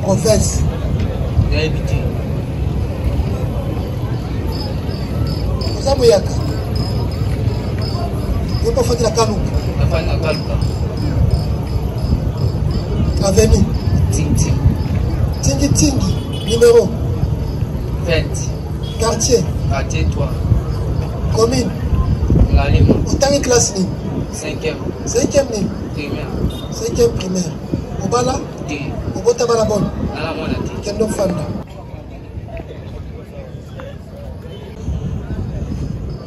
Province. Zamuyaka. Yo pas fait la Kaluka. Avenue. Tingi. Numéro 20. Quartier. Quartier 3. Commune. Autant de classe ni. 5e. 5e ni. Primaire. 5e primaire. Obala. Obota balabon. Ala mona ti. Kendo fanda.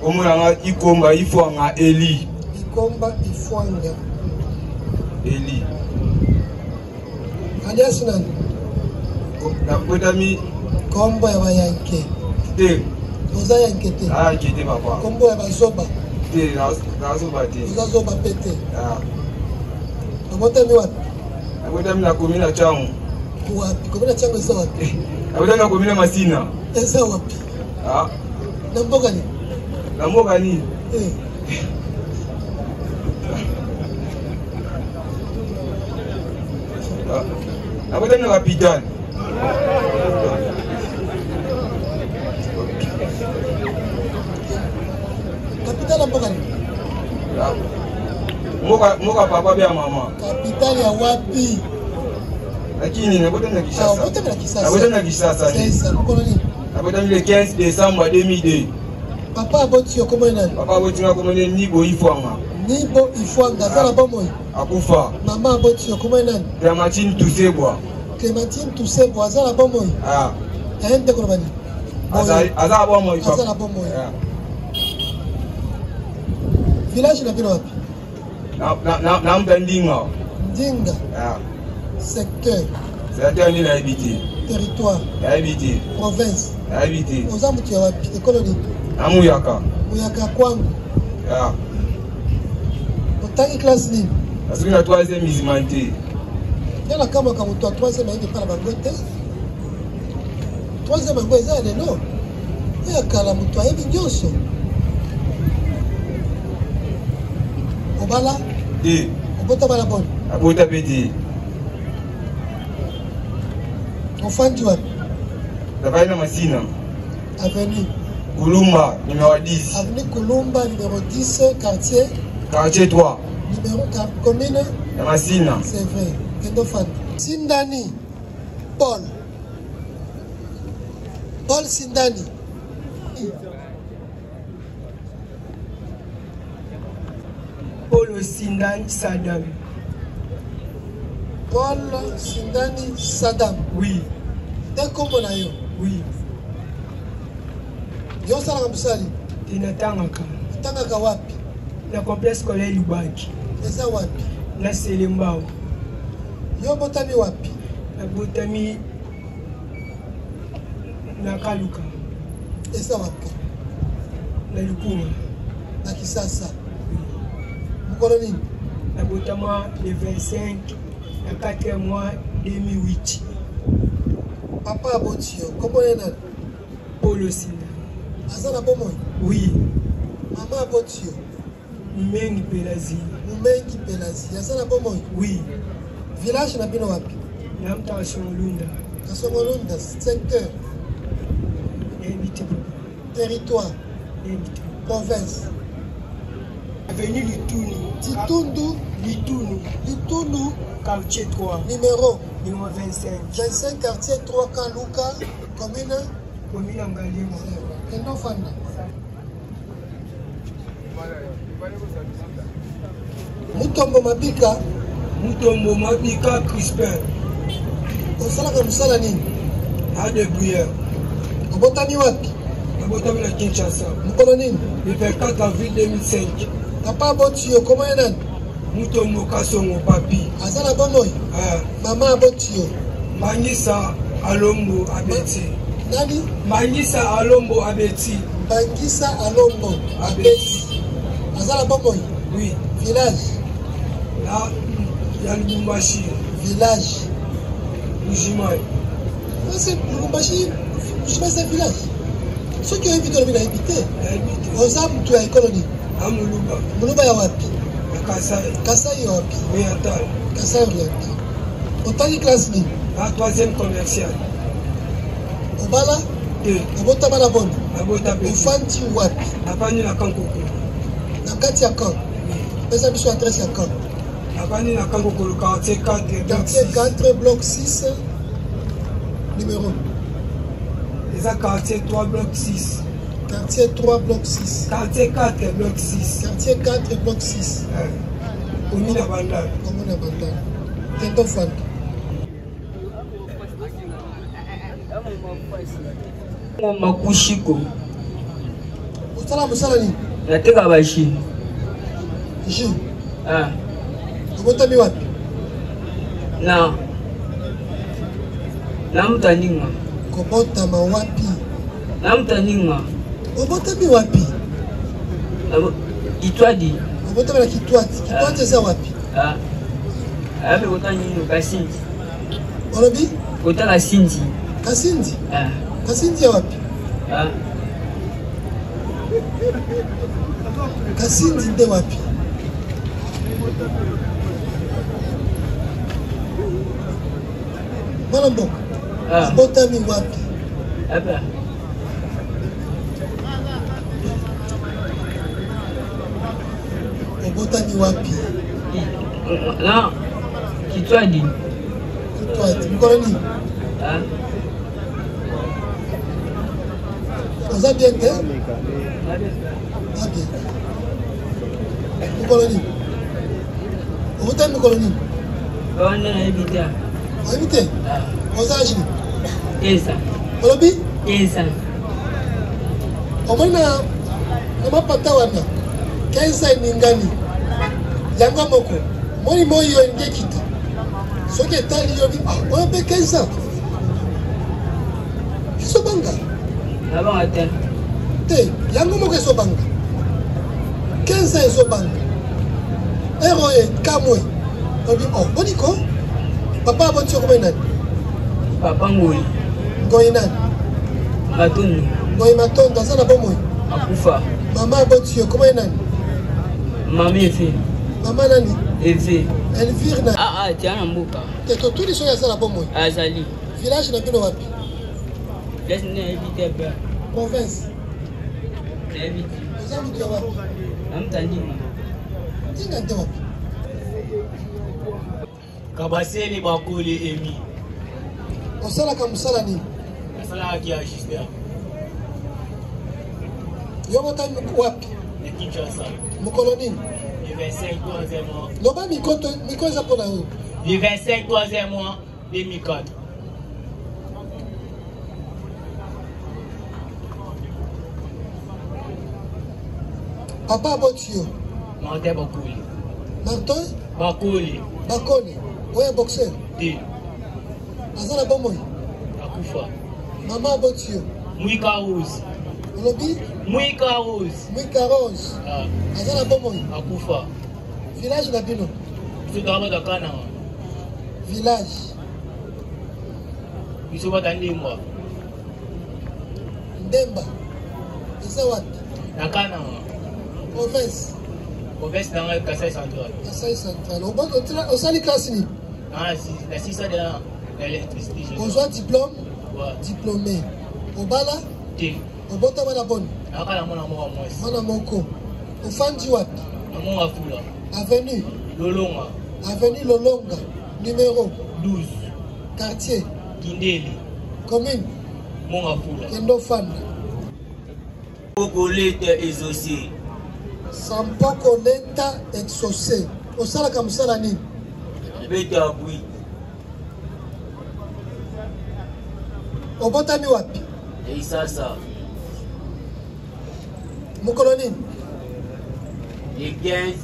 Omulanga ikomba ifwanga Eli. Ikomba ifwanga Eli. alias nani? Nakutami kombo ya bayanke. Te. Oza yanke te. Ah, kete papa. Kombo ya bazoba. Te, nazoba te. Oza zoba pete. Ah. Nakutami wapi? Nakutami na komina changu. Wapi? Komina changu isa wapi? Nakutami na komina Masina. Isa wapi? Ah. Na mboga ni? Na mboga ni? Nakutami na kapitani. Kapitani mboga ni? Moka papa bia mama. Kapitani ya wapi? Lakini nakutami na Kisasa. Nakutami na Kisasa. Nakutami na Kisasa. Sasa, mkono ni? Nakutami le 15 décembre 2002. Papa aboti yo komwe nani? Papa aboti nga komwe Nibo Ifwanga. Nibo Ifwanga, zala bomoy. Akufa. Mama aboti yo komwe nani? Clémentine Toussebois. Clémentine Toussebois, zala bomoy. Ah. Aende kono bani? Azala bomoy. Azala bomoy. Village na bino wapi? Na mta Ndinga. Ndinga. Ah. Secteur. Secteur ni na habité. Territoire. Na habité. Province. Na habité. Oza mutu ya wapi? Ekolo ni? Na Muyaka. Muyaka kwangu. Ah. Otangi classe ni? Asili na 3e musulmanité. Yana kama ka mutu a 3e aende pala bango te. 3e bango eza lelo. Oya kala mutu ayebi nyonso. Obala? Te. Obota bala bon? Abota pete. Ofandi wapi? Davai na Masina. Avenue. Kulumba, numéro 10. Avenue Kulumba, numéro 10, quartier. Quartier 3. Numéro commune. Na Masina. C'est vrai. Kendo fan. Sindani. Paul. Paul Sindani. Paul Sindani Saddam. Paul Sindani Saddam. Oui. T'es comment na yo? Oui. Yo sala kabusali. Tinatangaka. Tangaka wapi? Na complexe scolaire Lubaki. Eza wapi? Na Selembao. Yo botami wapi? Na botami na Kaluka. Eza wapi? Na Lukuma. Na Kisasa. Mukolo nini? Na botama le 25 na 4e mois 2008. Papa aboti yo. Comment est nani? Paul Sindani. Azana bomoy? Oui. Mama aboti yo. Mumengi Pelazi. Mumengi Pelazi. Azana bomoy? Oui. Village na bino wapi? Na mta Songolunda. Kasongolunda, secteur. Invité. Territoire. Invité. Province. Avenue Litunu. Titundu. Litunu. Litunu. Quartier 3. Numéro 25. 25, quartier 3, Kaluka, commune. Commune Ngalima. Kendo fanda. Mutombo Mabika. Mutombo Mabika Crispin. Osalaka musala nini? Ade Bouyer. Obotami wapi? Obotami na Kinshasa. Mukolo nini? Le 24 avril 2005. Papa aboti yo, comment est nani? Mutombo Kasongo Papi. Azala bomoy? Mama aboti yo. Mangisa Alombo Abeti. Nani? Mangisa Alombo Abeti. Mangisa Alombo Abeti. Azala bomoy? Oui. Village? Là, il y a Lubumbashi. Village? Lujimai. C'est Lubumbashi. Lujimai c'est village. Ceux qui ont évité le village habité. Oza mtu ya ekoloni. Amuluba. Muluba ya wapi? Kasai. Kasai ya wapi? Oriental. Kasai oriental. Otali classe ni. À 3e commercial. Obala. 2. Obota bala bonne. Abota pe. Ofanti wapi. Apani na Kankoko. Na kati ya camp. Pesa biso adresse ya camp. Apani na Kankoko le quartier 4 quartier 4 bloc 6 numéro. Les quartier 3 bloc 6. Quartier 3 bloc 6. Quartier 4 bloc 6. Quartier 4 bloc 6. Commune Bandal. Commune Bandal. Tento Fand. Makushiko. Utala musala ni? Nateka bashi. Ji. Ah. Ubota mi wapi? Na. Namtaninga. Kobota ma wapi? Namtaninga. Ubota mi wapi? Itwadi. Ubota na Kitwati. Kitwati za wapi? Ah. Abe kota nyinyo Kasindi. Olobi? Kota Kasindi. Kasindi? Ah. Kasindi ya wapi? Ah. Kasindi nde wapi? Mwana mboka. Ah. Ubota mi wapi? Aba. Ubota mi wapi? Na. Kitwadi. Kitwati. Mkono ni? Ah. Oza bien te? Ah bien. Mkono ni? Ubota mi mkono ni? Kawana na ebita. Habite? Ah. Oza ajini? Esa. Olobi? Esa. Omona na mapata wana. Kensa ningani. Yango moko. Moni moyo ngekita. Soke tali yobi. Ona pe kensa. Kiso banga. Nabanga te. Te, yango moko eso banga. Kensa eso banga. Ero e kamwe. Obi oh, boniko. Papa aboti ko nani? Papa ngoi. Ngoi nani? Matunu. Ngoi matondo asana bomoy. Akufa. Mama aboti ko nani? Mama efe. Mama nani? Efe. Elvire na. Ah, tiana mbuka. Te to tuli so ya sala bomoy. Azali. Village na bino wapi? Laisse ne éviter pas. Province. Évite. Oza mtu ya wapi? Namtaninga. Tinga nte wapi? Kabaseni bakuli emi. Osala ka musala ni. Asala ki ajiste. Yomo ta wapi? Ne Kinshasa. Mukolo nini? Le 25 3e mois. Loba miko eza mpona oyo. Le 25 3e mois 2004. Papa aboti yo. Martin bakuli. Martin? Bakuli. Bakone. Oya boxer. De. Aza na bomoy. Akufa. Mama aboti yo. Mwika Rose. Olobi? Mwika Rose. Mwika Rose. Ah. Aza na bomoy. Akufa. Village na bino. Biso taba dakana. Village. Biso batandimwa. Ndemba. Eza wapi? Nakana. Province. Province nanga Kasai Central. Kasai Central. Osali classe ni? Ah, la 6 de l'électricité. Ozwa diplôme? Ouais. Diplômé. Obala? De. Obota bana boni? Nakana mwana moko mwasi. Mwana moko. Ofandi wapi? Namonga fula. Avenue. Lolonga. Avenue Lolonga. Numéro. 12. Quartier. Kindeli. Commune. Monga fula. Kendo Fanda. Okolete exaucé. Sampoko leta exaucé. Osala ka musala nini? Bete abui. Obotami wapi? Eisasa. Mukolo nini? Le 15.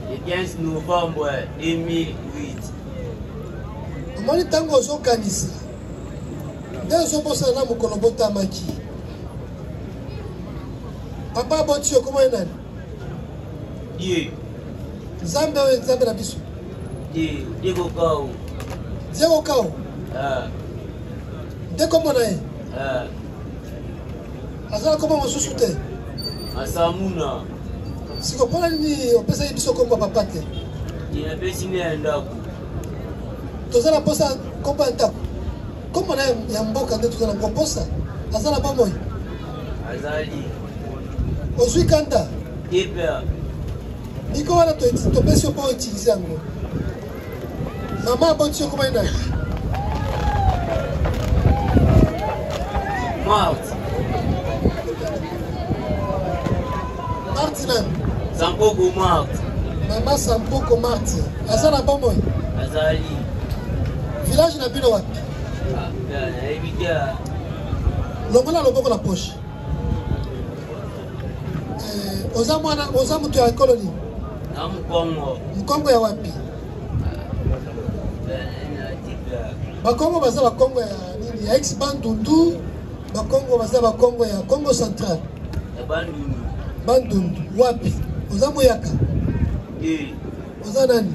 Le 15 novembre 2008. Omoni ntango ozokanisa nde ozobosana na mokolo botamaki. Papa aboti yo komoi nani? Dieu. Nzambe oyo nzambe na biso. Dieu kokao. Diego Kao. Nde kombo na ye? Ah. Azala kombo mosusu te. Asamuna. Si vous prenez on peut ça biso comme papa te. Il a dessiné un dog. Tout ça la posa comme un tap. Comme on a un mboka de tout ça la proposa. Azala pas moi. Azali. Osui kanta. Hyper. Niko wana to pesi pour utiliser ngo. Maman bonne sur comment il a. Mort. Martinam. Sampoko Mort. Maman Sampoko Marti. Azala pas moi. Azali. Village na bino wapi? Ah, bien, éviter. Longola loboko la poche. Oza mutu ya koloni. Na Mkongo. Mkongo ya wapi? Bakongo baza bakongo ya nini? Ya ex-Bandundu. Bakongo baza bakongo ya Congo Central. Ya Bandundu. Bandundu. Wapi? Oza Moyaka. Oza nani?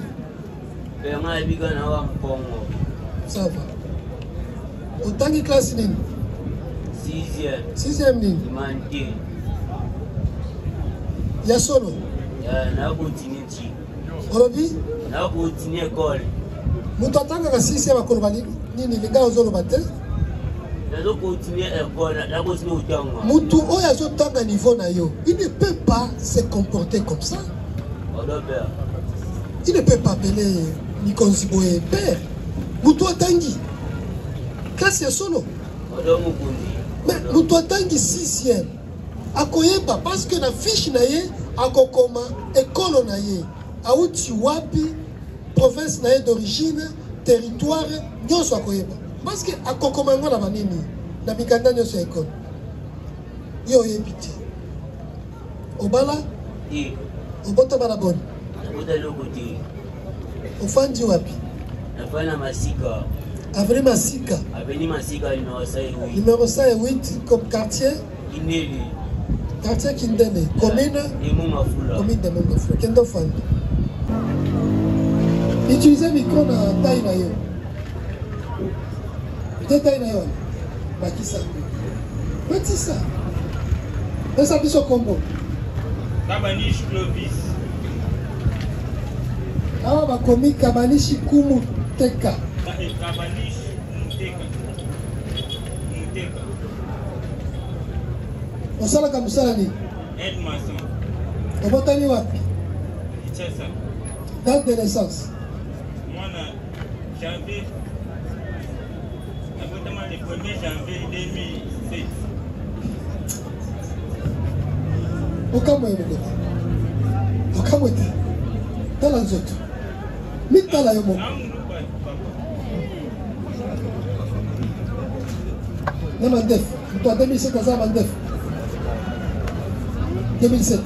Pema ebiga na wa Mkongo. Ça va. Otangi classe nini? 6e. 6e nini? Humanité. Ya solo? Ya na continue ti. Olobi? Na continue école. Mutu atanga ka 6e akoloba nini linga ozoloba te? Na zo continue école, na continue utanga. Mutu oyo azotanga niveau na yo, il ne peut pas se comporter comme ça. Odober. Il ne peut pas appeler Nikonziboye père. Mutu atangi. Classe ya solo. Odomo kundi. Mais mutu atangi 6e. Akoyeba parce que na fiche na ye akokoma école na ye. Auti wapi province na ye d'origine, territoire nyonso akoyeba. Parce que akokoma ngo na banini na mikanda nyonso ya école. Yo yebiti. Obala? Di. Obota bana boni. Oda loko di. Ofandi wapi? Nafanya Masika. Avenue Masika. Avenue Masika numéro 5 comme quartier. Kindele. Quartier Kindele. Commune. Commune de Mongafula. Kendo Fandi. Utilisez micro na taille na yo. Peut-être taille na yo. Bakisa. Petit ça. Mais ça dit son combo. Kabanish Clovis. Ah, bah, commis Kabanishi Kumu Teka. Kabanish Muteka. Muteka. Osala kamusala ni? Edmason. Obotani wapi? Kinshasa. Date de naissance? Moi, janvier. Notamment le 1er janvier 2007. Okamwe moko. Okamwe te. Tala nzoto. Mitala yo moko. Na mandef. Mto 2007 aza mandef. 2007.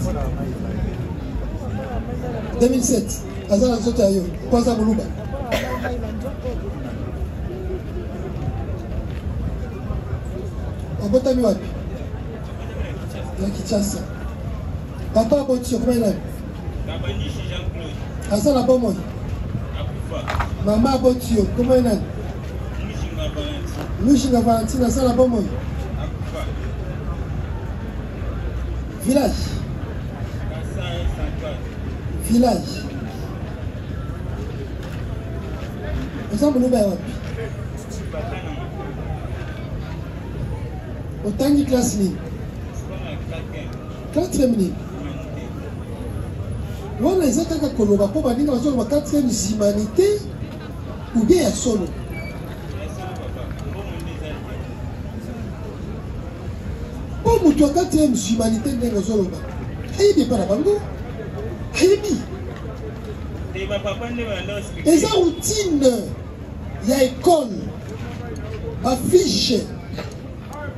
2007. Aza na nzoto ya yo. Kwanza muluba. Obotami wapi? Ya Kinshasa. Papa aboti yo comment il a? Kabanish Jean-Claude. Asa na bomoi. Akufa. Maman aboti yo comment il a? Mushinga Valentine. Mushinga Valentine asa na bomoi. Akufa. Village. Kasai Central. Village. Asa muluba ya wapi? Bakana. Otangi classe ni? Kona 4e. 4e ni? Wana eza kaka koloba po baninga bazoloba 4e humanité ou bien ya solo? Po mutu ya 4e humanité ndenge azoloba ayebi epa na bango ayebi eza routine ya école bafiche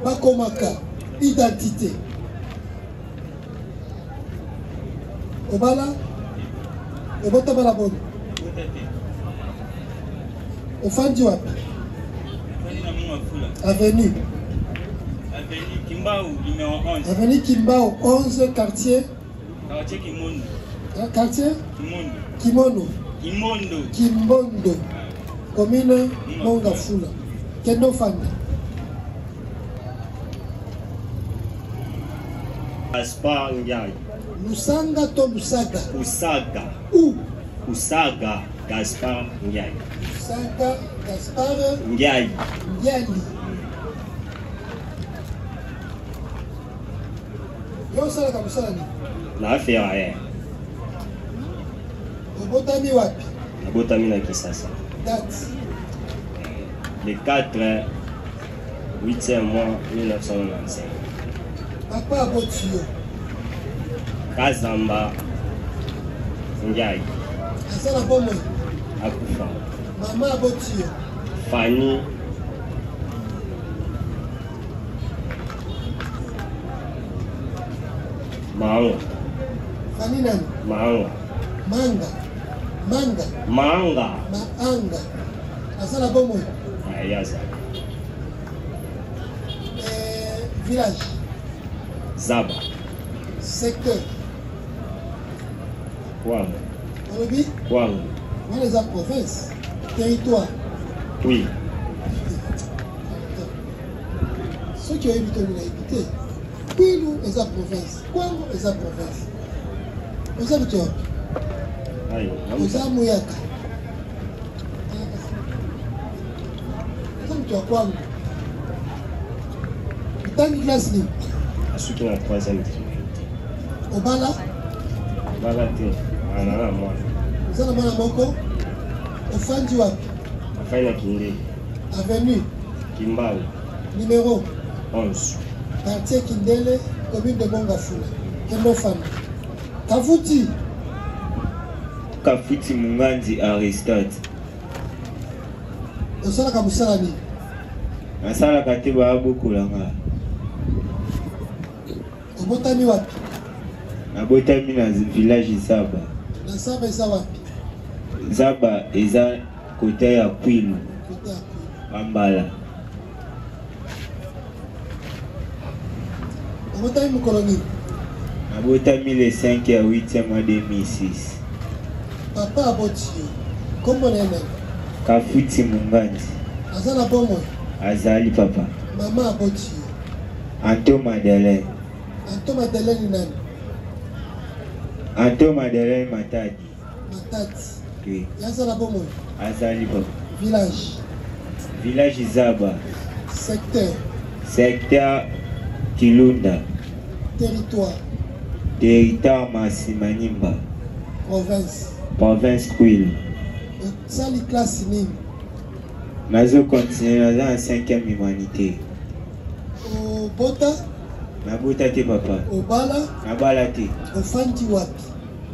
bakomaka identité obala obota bala boni ofandi wapi? Avenue Kimbao numéro 11. Avenue Kimbao 11 quartier Quartier Kimondo. Quartier Kimondo. Kimondo. Kimondo. Kimbondo. Commune Mongafula. Kendo Fanda. Gaspard Ndiaye. Lusanga to Lusaga. Usaga. Où? Usaga Gaspard Ndiaye. Lusaga Gaspard Ndiaye. Ndiaye. Yo sala kabusala ni. Na affaire rien. Obotami wapi? Nabotami na Kisasa. Date. Le 4 8e mois 1995. Papa abotio. Kazamba Ndiaye. Asala bomo. Akufa. Mama abotio. Fanny Manga. Fanny nani? Manga. Manga. Manga. Manga. Maanga. Asala bomo. Ayaza. Village. Zaba. Secteur. Kwangu. Olobi? Kwangu. On les a province. Territoire. Oui. Ceux qui ont habité, on a habité. Kwilu est la province. Kwangu est la province. Vous avez tout. Aïe. Vous avez Mouyaka. Vous avez tout à Kwangu. Vous avez classe libre. Asuki na 3e. Obala. Balate. Anana moi. Vous avez un moko. Ofandi wapi. Afaina Kinde. Avenue. Kimbao. Numéro 11. Quartier Kindele, commune de Mongafula. Kendo Femme. Kavuti. Kafuti Munganzi Aristote. Osala kabusala ni. Nasala katiba abokulanga. Obotami wapi. Nabotami na village Zaba. Na Zaba eza wapi. Zaba eza côté ya Kwilu. Côté ya Kwilu. Ambala. Obotami mukoloni. Nabotami le 5 ya 8e mois 2006. Papa abotio. Kombo na ene. Kafuti Munganzi. Azala bomo. Azali papa. Mama abotio. Anto Madeleine. Anto Madeleine nani. Anto Madeleine Matadi. Matadi. Oui. Yazala bomo. Azali papa. Village. Village Zaba. Secteur. Secteur Kilunda. Territoire. Territoire Masimanimba. Province. Province Kwilu. Sali classe nini. Nazo continuer dans la 5e humanité. Obota. Nabota te papa. Obala. Nabala te. Ofandi wapi.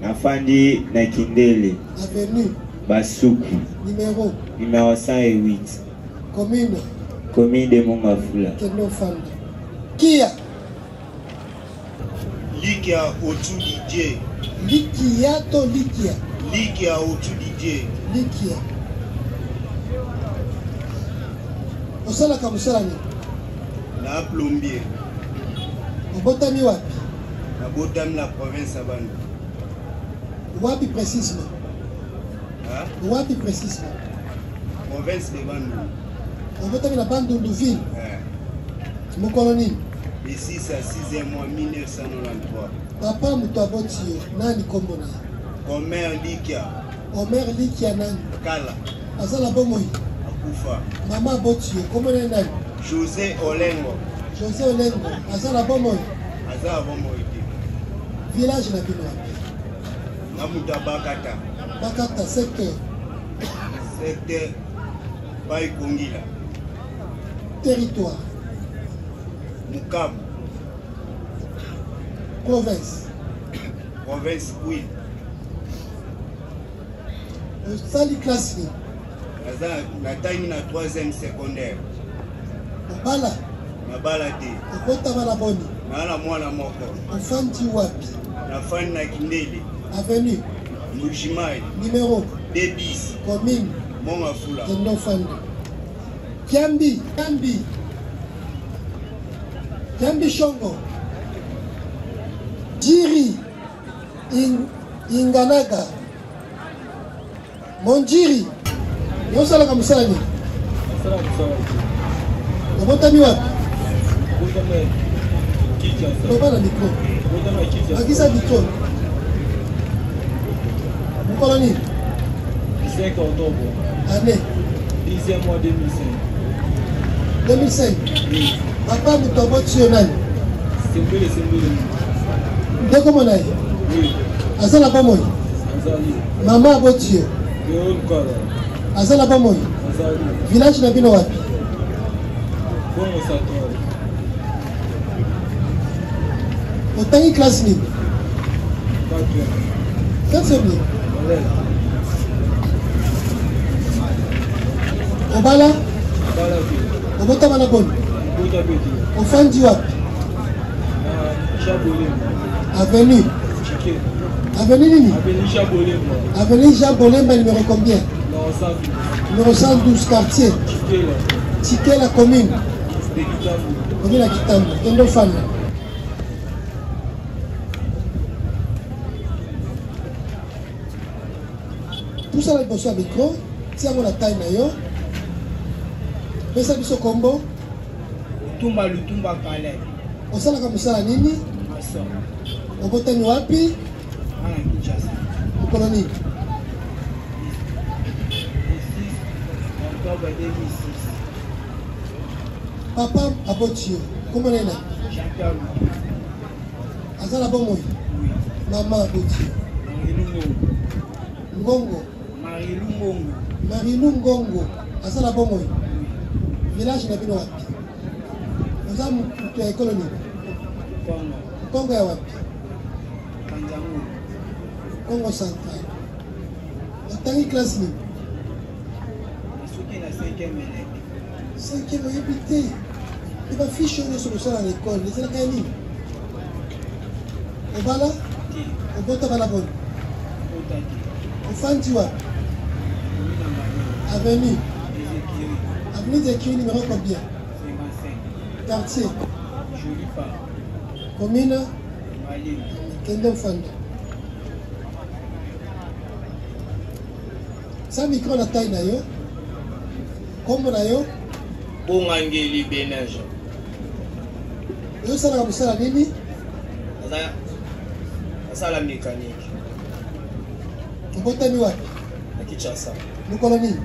Nafandi na Kindele. Avenue. Basuku. Numéro 108. Commune. Commune de Mongafula. Kendo Fanda. Kia. Likia Otu DJ. Likia to Likia. Likia Otu DJ. Likia. Osala kamusala ni. Na plombier. Obotami wapi. Na botami la province ya Bandu. Wapi précisément. Hein? Wapi précisément. Province de Bandu. Obotami la Bandundu ville. Mukoloni. Ici c'est 6e mois 1993. Papa muto abotio nani kombo na. Omer Likia. Omer Likia nani. Kala. Azala bomoi. Akufa. Mama abotio kombo na nani. José Olengo. José Olengo. Azala bomoi. Azala bomoi. Village na bino wapi. Namuta Bakata. Bakata secteur. Secteur Baikongila. Territoire. Mukabu. Province. Province Kwilu. Sali classe ni. Natani na 3e secondaire. Obala. Nabala te. Okota bala boni. Nala mwana moko. Ofandi wapi. Nafani na Kindele. Avenue. Mujimai. Numéro 210. Commune Mongafula. Kendo Fanda. Kiambi. Kiambi. Kiambi Shongo. Jiri. Inganaga. Monjiri. Yosala kamusala ni. Asala kusala. Obotami wapi. Obotami. Kichasa. Obala mikro. Akisa Bito. Colonie. 5 octobre. Année. 10e mois 2005. 2005. Oui. Papa Moutobo Tional. C'est Dès comment on a? Oui. Azala pas moi. Azali. Maman Abotio. Léon Kala. Azala pas moi. Azali. Village na bino wapi? Bon Sator. Otangi classe ni. 4 février. Obala? Obala. Obota bana bon. Obota beti. Ofandi wapi? Chabolé. Avenue. Chiké. Avenue nini? Avenue Chabolé. Avenue Chabolé, numéro combien? Non, ça. Numéro 112 quartier. Chiké là. Chiké la commune. C'est Kitambo. Commune à Kitambo. Kendo fan. Tout ça là il à micro. Tiens mon la taille nayo. Mais ça biso combo. Tumba Lutumba Kale. Osala kama musala nini? Maso. Obotani wapi? Ana Kinshasa. Koloni. 6 octobre 2006. Papa Abotio. Comment est là? Jean-Pierre Azala bomoy. Oui. Maman Abotio. Ngongo. Marilou Ngongo. Azala bomoy. Village na bino wapi? Oza mutu ya koloni. Kongo ya wapi? Congo central. Otangi classe ni? Soki na 5e élève. 5e oyebi il va fiche sur le sol à l'école. Les élèves gagnent. Obala? Obota bala bon. Ofandi wapi? Avenue. Avenue de Kiri, numéro combien? 55. Quartier. Jolie femme. Commune? Mali. Kendo Fanda. Ça micro la taille na yo. Kombo na yo? Bongangeli Benage. Yo sala ka musala nini? Asala mécanique. Obotani wapi? À Kinshasa. Mukolo nini?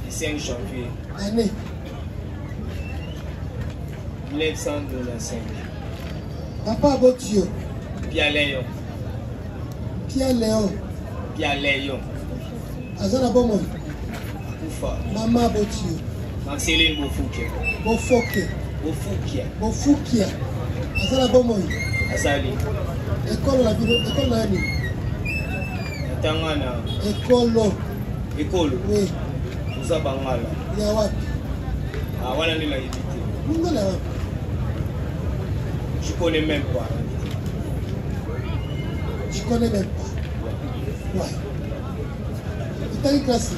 Le 5 janvier Année? 1995. Papa Abotio. Pierre Léon. Pierre Léon. Pierre Léon. Azana bomoy. Oufa. Maman Abotio. Marceline Bofouké. Bofoke. Bofoukia. Bofukia. Azana bomoy. Azali. École la bino. École na nini? Tangana. École. École. Oui. Uza Bangala. Ya wapi? Ah, voilà ni la évité. Mungo la wapi? Je connais même pas. Je connais même pas. Ouais. T'as une classe?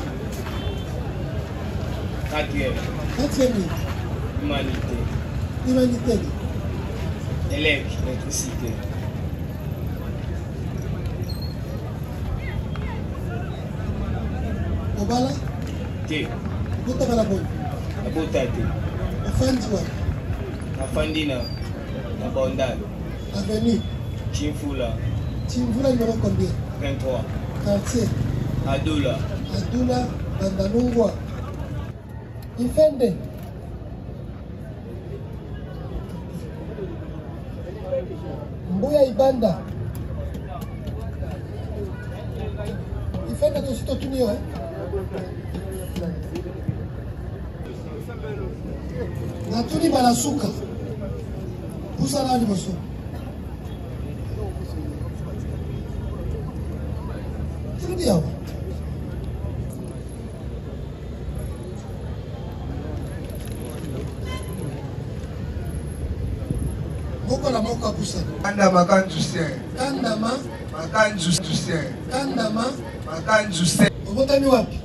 4e. 4e. Humanité. Humanité. Élève, électricité. Obala? T. Bota bala bon. Abota T. Ofandi wa? Afandi na Bandal. Avenue. Chimfula. Chimfula numéro combien? 23. Quartier. Adoula. Adoula, Bandalungwa. Ifende. Mbuya Ibanda. Ifende tosito tunio eh? Natuni balasuka. Pusa na liboso. Turudi hapo. Mokola moka pusa. Kanda makanzu se. Kandama. Makanzu se. Kandama. Makanzu se. Obotani wapi?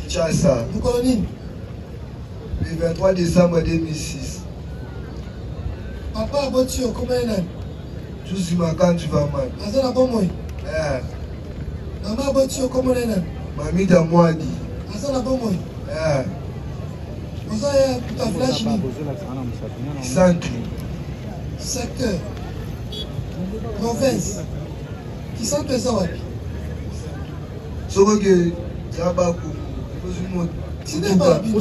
Kinshasa. Mukolo nini? Le 23 décembre 2006. Papa Abotio, comment est-ce? Je suis makanzu vaman. Azala bomoi. Maman Abotio, comment est-ce? Mami Damwadi. Azala bomoi. Vous avez ta flash ni? Centre. Secteur. Province. Qui sont les wapi? Ce que Zabaku, ce n'est pas bien.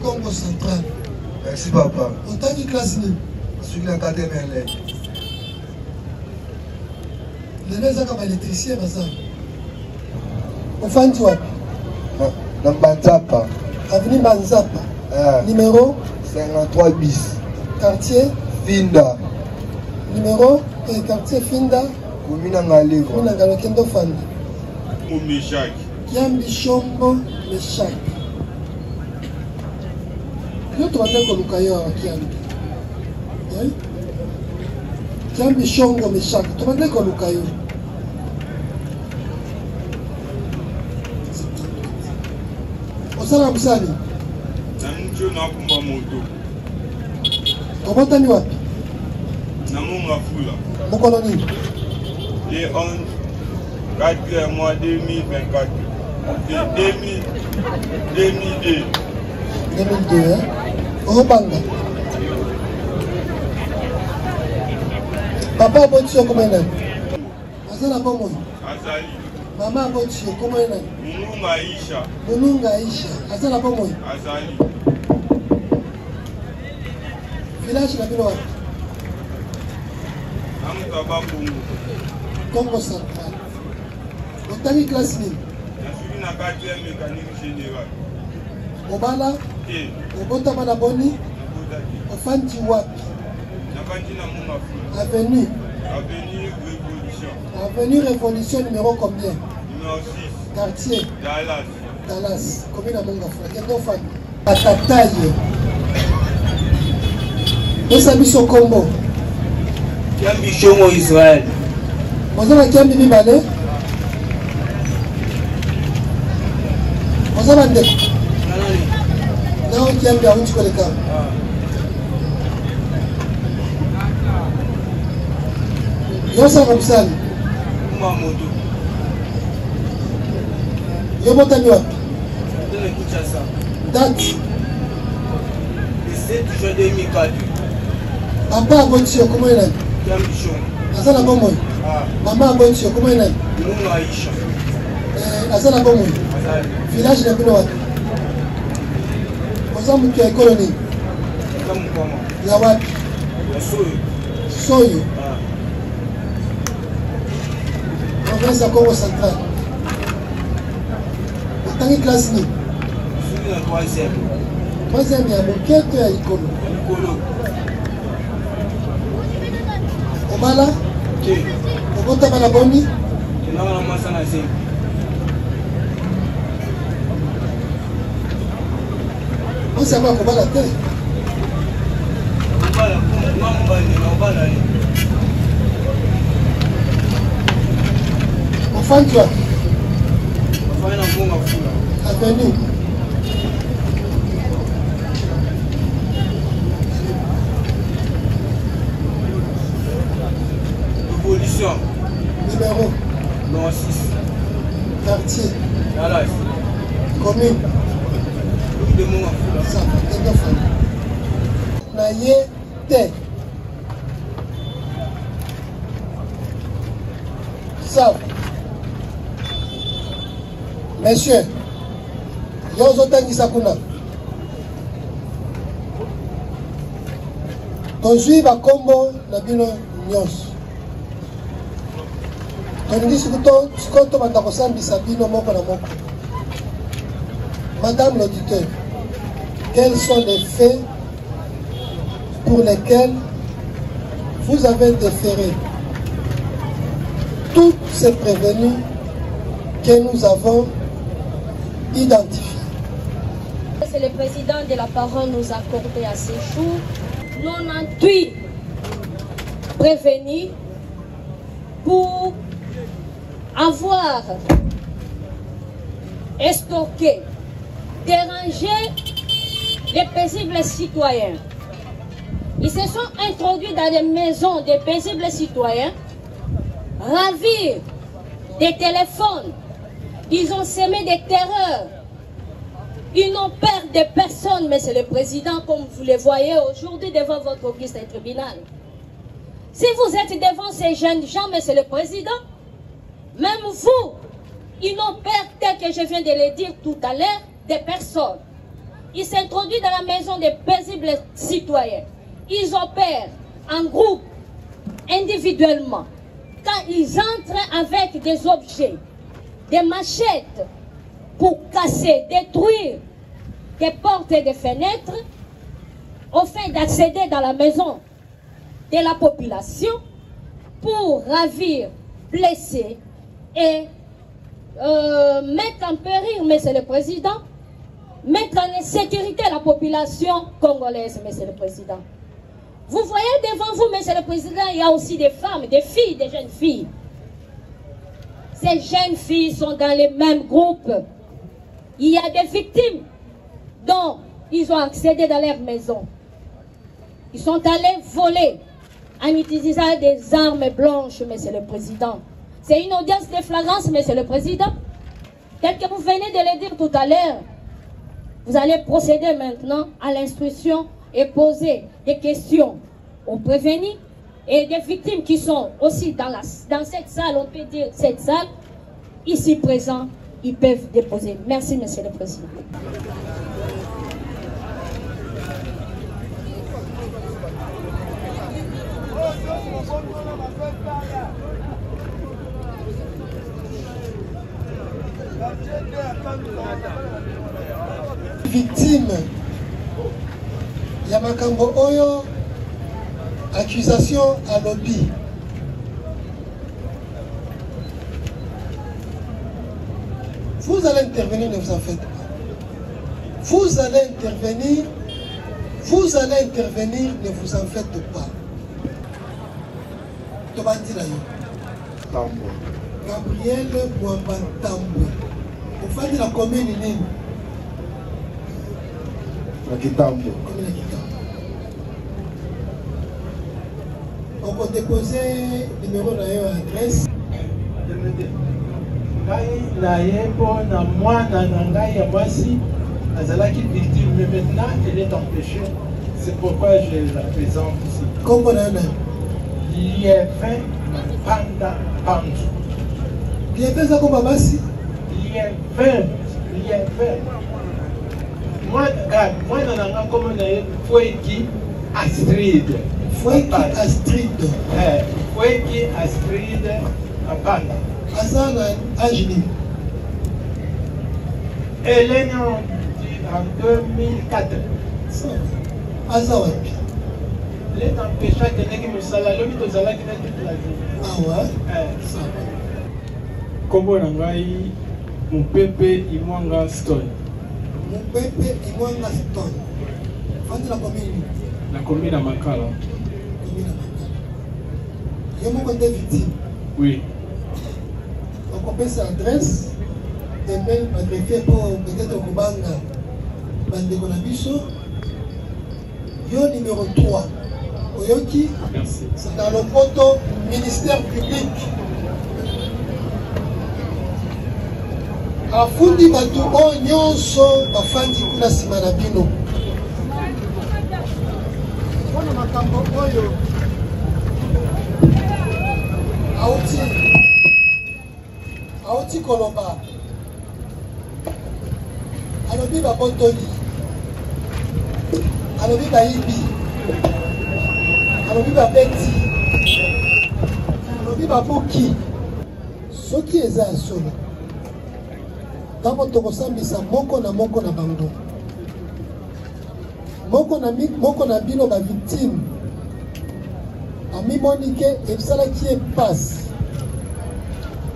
Congo central. Merci papa. Autant de classe ni. Celui qui a 4 ml. Les deux ans comme électricien, ça. Au fin de wapi? Dans Banzapa. Avenue Banzapa. Numéro 53 bis. Quartier Finda. Numéro et quartier Finda. Commune Ngalego. Commune Ngalego Kendo Fanda. Meshak. Kiambi Shombo Meshak. Yo tu vas koluka yo Kiambi. Kiambi Shombo Meshak. Tu vas koluka yo. Osala msali. Namcho na kumba moto. Obota ni wapi? Namunga fula. Mokolo nini? Le 11 4 mois 2024. 2002. 2002, hein? Obanga. Papa aboti yo comment nani? Azala bomo. Azali. Mama aboti yo comment nani? Mununga Aisha. Mununga Aisha. Azala bomo. Azali. Village na bino wapi? Amutaba Congo. Congo central. Otani classe ni? Nasuki na 4e mécanique générale. Obala? Obota bana boni? Ofanti wapi? Nafandi na Munga fula. Avenue? Avenue Révolution. Avenue Révolution numéro combien? Numéro 6. Quartier? Dallas. Dallas. Combien à Munga fula? Kendo fan? Atataye. Esa biso kombo. Kiambi Shongo Israël. Mozala Kiambi mibale. Mozala ndeko. Nao Kiambi awuti koleka. Yosa kamsali. Kuma moto. Yobota ni wapi? Tene Kinshasa. Date. Le 7 juin 2004. Papa aboti yo comment nani? Kiambi Shongo. Azala bomo. Mama aboti yo comment nani? Mununga Aisha. Azala bomo. Azali. Village na bino wapi? Oza mutu ya ekolo nini? Kamukama. Ya wapi? Ya Soyo. Soyo. Province ya Congo central. Otangi classe ni? Nasuki na 3e. Troisième ya moketo ya ekolo. Ekolo. Obala? Obota bana boni? Kenanga na masa na zingi. Osi aba kobala te. Obala, kuma mobali na obala ye. Ofanti wapi? Ofani na Munga fula. Avenue. Révolution. Numéro. Numéro 6. Quartier. Dallas. Commune. Rue de Munga fula. Ça, kendo fan. Na ye te. Ça. Messieurs, yozo tangisa kuna. Tozwi bakombo na bino nyonso. Tolingi sikoyo tobanda kosambisa bino moko na moko. Madame l'auditeur, quels sont les faits pour lesquels vous avez déféré toutes ces prévenus que nous avons identifiés? C'est le président de la parole nous a accordé à ce jour 98 prévenus pour avoir estorqué, dérangé les paisibles citoyens. Ils se sont introduits dans les maisons des paisibles citoyens, ravis des téléphones, ils ont semé des terreurs Ils n'ont peur de personne, Monsieur le Président, comme vous le voyez aujourd'hui devant votre auguste tribunal. Si vous êtes devant ces jeunes gens, Monsieur le Président, même vous, ils n'ont peur, tel que je viens de le dire tout à l'heure, de personne. Ils s'introduisent dans la maison des paisibles citoyens. Ils opèrent en groupe, individuellement. Quand ils entrent avec des objets, des machettes, pour casser, détruire des portes et des fenêtres, au fait d'accéder dans la maison de la population pour ravir, blesser et mettre en péril, Monsieur le Président, mettre en insécurité la population congolaise, Monsieur le Président. Vous voyez devant vous, Monsieur le Président, il y a aussi des femmes, des filles, des jeunes filles. Ces jeunes filles sont dans les mêmes groupes. Il y a des victimes dont ils ont accédé dans leur maison. Ils sont allés voler en utilisant des armes blanches, Monsieur le Président. C'est une audience de flagrance, Monsieur le Président. Tel que vous venez de le dire tout à l'heure, vous allez procéder maintenant à l'instruction et poser des questions aux prévenus et des victimes qui sont aussi dans cette salle, on peut dire cette salle, ici présents, ils peuvent déposer. Merci, Monsieur le Président. Victime Yamakambo Oyo, accusation à lobby. Vous allez intervenir, ne vous en faites pas. Vous allez intervenir, ne vous en faites pas. Gabriel Mwambantambo. Vous faites la commune nini? La Kitambo. Commune Kitambo. On peut déposer numéro d'adresse. Na mwana na ngai ya mwasi azalaki victime, mais maintenant elle est empêchée. C'est pourquoi je la présente ici. Comment on a? Liévin Panda Pandu. Liévin ça comme basi? Liévin. Moi na nga comme na Foueki Astrid. Foueki Astrid. Foueki Astrid Panda. Azana Ajni. Elle est née en 2004. Azawapi. Elle est empêchée de tenir mon salaire. Elle est toute la journée. Ah ouais? Ça va. Kombo Nangai, mon pépé Imwanga Stone. Mon pépé Imwanga Stone. Fandi la commune. La commune à Makala. Commune à Makala. Il y a mon côté victime. Oui. On peut cette adresse et même adresser pour peut-être Kubanga Bandeko Nabiso. Yo numéro 3. Oyoki. Merci. C'est dans le photo ministère public. Afundi batu o nyonso bafandi kuna sima na bino. Wana makambo oyo. Auti koloba alobi babotoli alobi bayibi alobi babeti alobi babuki soki eza ya solo ntango tokosambisa moko na bango moko na bino bavictime amimoni ke esalaki ye pasi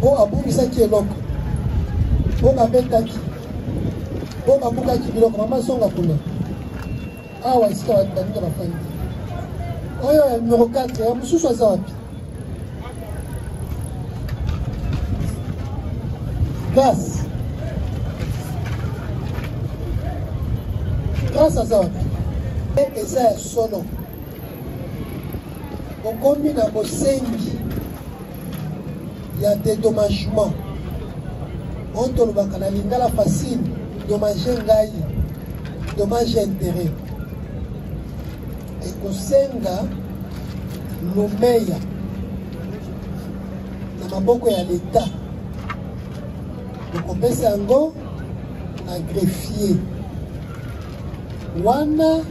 po abumisaki eloko po babetaki po babukaki biloko mama songa kuna awa esika baninga bafandi oyo ya numero 4 ya mosusu aza wapi grâce aza wapi eza ya solo okomi na bosengi ya dédommagement on tolobaka na lingala facile dommage ngai, dommage intérêt. Et kosenga lumeya na maboko ya l'État. Donc on pèse yango na greffier. Wana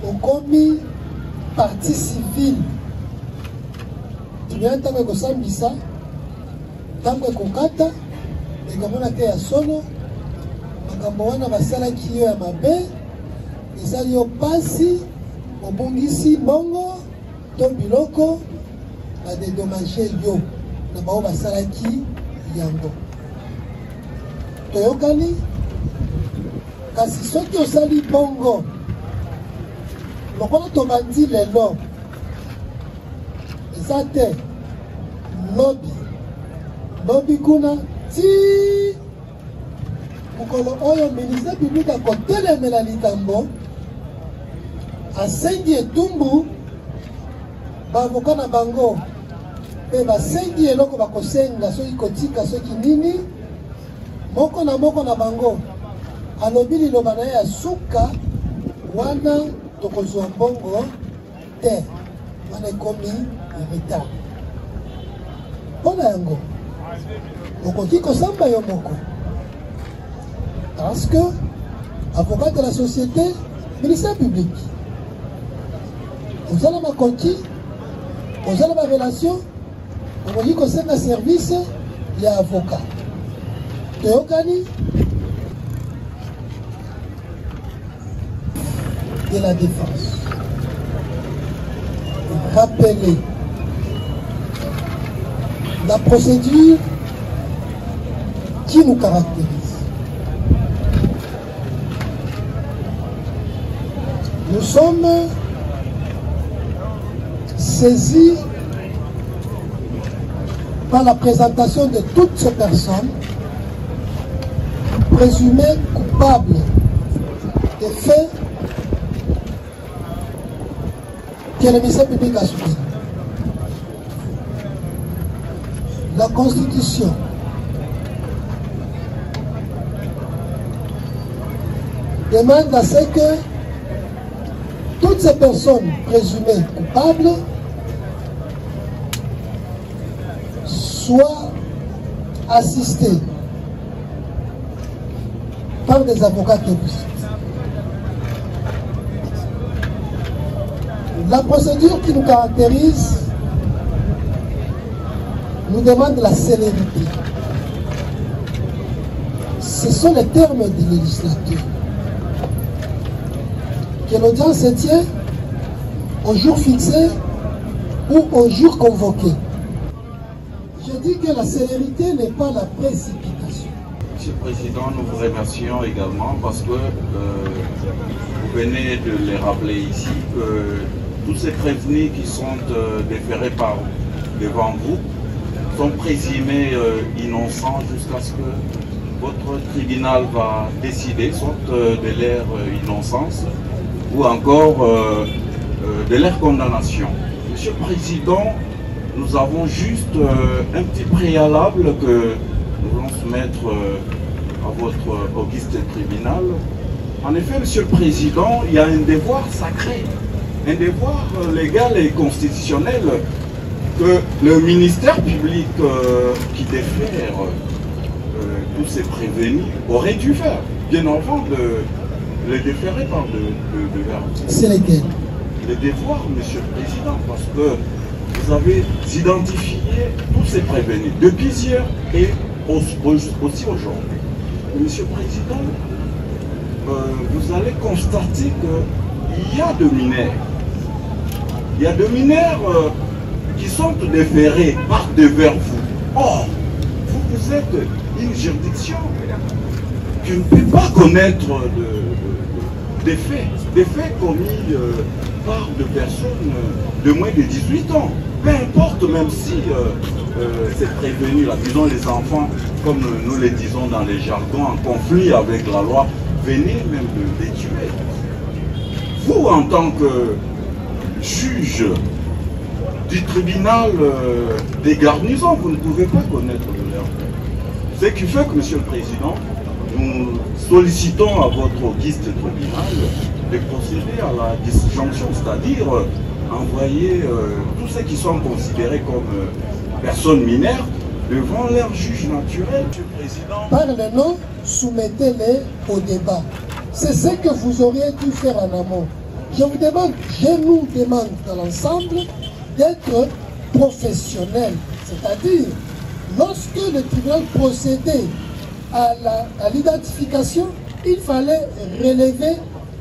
okomi partie civile. Tu viens tango kosambisa, tango kokata, ekamona ke ya solo, makambo wana basalaki yo ya mabe, ezali yo pasi, obongisi bongo, to biloko, badedommage yo, na bao basalaki yango. Toyokani, kasi soki osali bongo, lokola tobandi lelo, ezate, lobi kuna, ti, mukolo oyo ministère public akotelemela likambo, asengi etumbu, bavoka na bango, pe basengi eloko bakosenga, soki kotika, soki nini, moko na bango, alobi liloba na ye ya suka, wana tokozwa mbongo te, wana ekomi retard. Mpona yango, okoki kosamba yo moko. Parce que, avocat de la société, ministère public, vous avez ma conquis, vous avez ma relation, vous dites que c'est un service, il y a avocat. Théokani de la défense. Rappelez la procédure qui nous caractérise. Nous sommes saisis par la présentation de toutes ces personnes présumées coupables des faits que le ministère public a soumis. La Constitution demande à ce que toutes ces personnes présumées coupables soient assistées par des avocats techniques. La procédure qui nous caractérise nous demande la célérité. Ce sont les termes du législateur. Que l'audience se tient au jour fixé ou au jour convoqué. Je dis que la célérité n'est pas la précipitation. Monsieur le Président, nous vous remercions également parce que vous venez de les rappeler ici que tous ces prévenus qui sont déférés devant vous sont présumés innocents jusqu'à ce que votre tribunal va décider soit de leur innocence ou encore de leur condamnation. Monsieur le Président, nous avons juste un petit préalable que nous voulons soumettre à votre auguste tribunal. En effet, Monsieur le Président, il y a un devoir sacré, un devoir légal et constitutionnel que le ministère public qui défère tous ces prévenus aurait dû faire, bien avant de les déférer par de verbe. C'est lesquels? Les devoirs, Monsieur le Président, parce que vous avez identifié tous ces prévenus depuis hier et aussi aujourd'hui. Monsieur le Président, vous allez constater qu'il y a de mineurs. Il y a de mineurs qui sont déférés par devers vous. Or, vous êtes une juridiction qui ne peut pas connaître des faits commis par des personnes de moins de 18 ans. Peu importe, même si c'est prévenu, là, disons les enfants, comme nous les disons dans les jargons, en conflit avec la loi, venez même de les tuer. Vous, en tant que juge du tribunal des garnisons, vous ne pouvez pas connaître de leur fait. Ce qui fait que, Monsieur le Président, nous sollicitons à votre auguste tribunal de procéder à la disjonction, c'est-à-dire envoyer tous ceux qui sont considérés comme personnes mineures devant leur juge naturel. Monsieur le Président. Parlez-nous, soumettez-les au débat. C'est ce que vous auriez dû faire en amont. Je nous demande dans l'ensemble d'être professionnels. C'est-à-dire, lorsque le tribunal procédait à l'identification, il fallait relever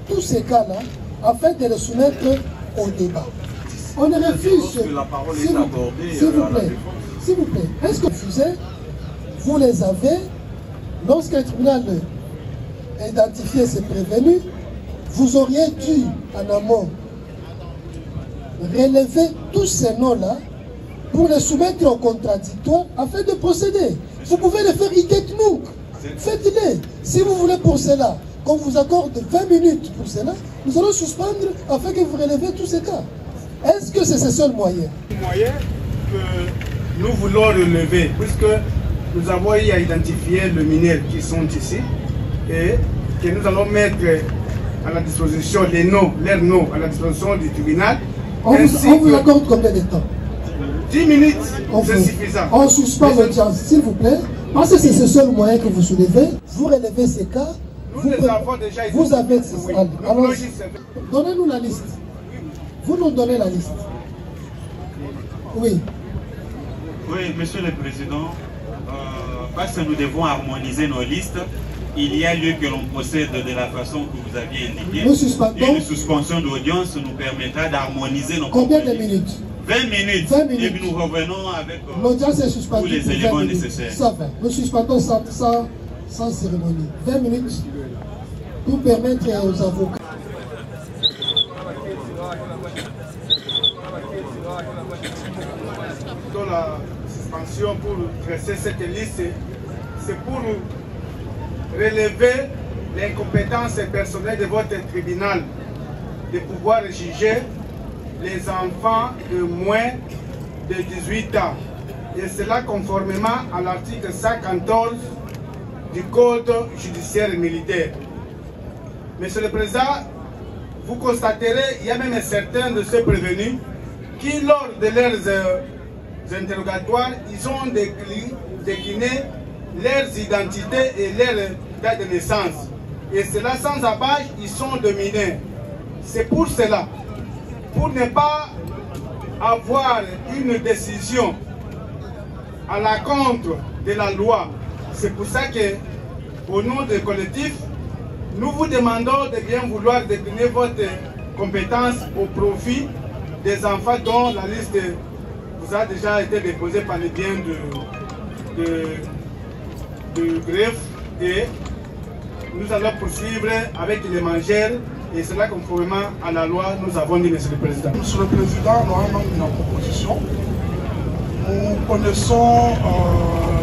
tous ces cas-là afin de les soumettre au débat. On refuse. S'il vous plaît, est-ce que vous les avez, lorsqu'un tribunal a identifié ces prévenus, vous auriez dû en amont relever tous ces noms-là pour les soumettre au contradictoire afin de procéder. Vous pouvez le faire iteknouk. Faites-le. Si vous voulez pour cela, qu'on vous accorde 20 minutes pour cela, nous allons suspendre afin que vous relevez tous ces cas. Est-ce que c'est ce seul moyen? Moyen que nous voulons relever, puisque nous avons eu à identifier les mineurs qui sont ici et que nous allons mettre à la disposition les noms, leurs noms à la disposition du tribunal. On vous accorde combien de temps? 10 minutes, c'est suffisant. On suspend l'audience, s'il vous plaît. Parce que c'est ce seul moyen que vous soulevez. Vous relevez ces cas. Nous les avons déjà identifiés. Vous avez... Oui. Alors, donnez-nous la liste. Vous nous donnez la liste. Oui. Oui, Monsieur le Président, parce que nous devons harmoniser nos listes, il y a lieu que l'on procède de la façon que vous aviez indiqué. Nous suspendons. Une suspension d'audience nous permettra d'harmoniser nos Combien de minutes? 20 minutes. 20 minutes. Et puis nous revenons avec tous les éléments nécessaires. Ça va. Nous suspendons sans cérémonie. 20 minutes pour permettre aux avocats. Dans la suspension pour dresser cette liste, c'est pour relever l'incompétence personnelle de votre tribunal de pouvoir juger les enfants de moins de 18 ans. Et cela conformément à l'article 114 du Code judiciaire militaire. Monsieur le Président, vous constaterez, il y a même certains de ceux prévenus qui, lors de leurs interrogatoires, ils ont décliné leurs identités et leur date de naissance. Et cela sans abache, ils sont dominés. C'est pour cela, pour ne pas avoir une décision à l'encontre de la loi, c'est pour ça que, au nom du collectif, nous vous demandons de bien vouloir décliner votre compétence au profit des enfants dont la liste vous a déjà été déposée par les biens de greffe, et nous allons poursuivre avec les mangeurs, et cela conformément à la loi, nous avons dit, Monsieur le Président. Monsieur le Président, nous avons une proposition. Nous connaissons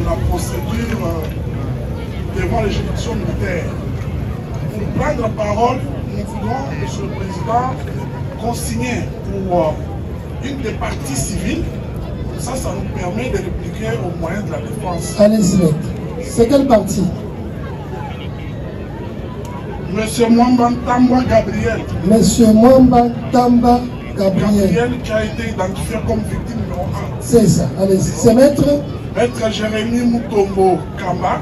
la procédure devant les juridictions militaires. Pour prendre la parole, nous voulons, Monsieur le Président, consigner pour une des parties civiles. Ça nous permet de répliquer aux moyens de la défense. Allez-y, c'est quelle partie? Monsieur Mwamba Tamba Gabriel. Monsieur Mwamba Tamba Gabriel. Gabriel qui a été identifié comme victime numéro 1. C'est ça, allez-y. C'est maître? Maître Jérémy Mutombo Kamba.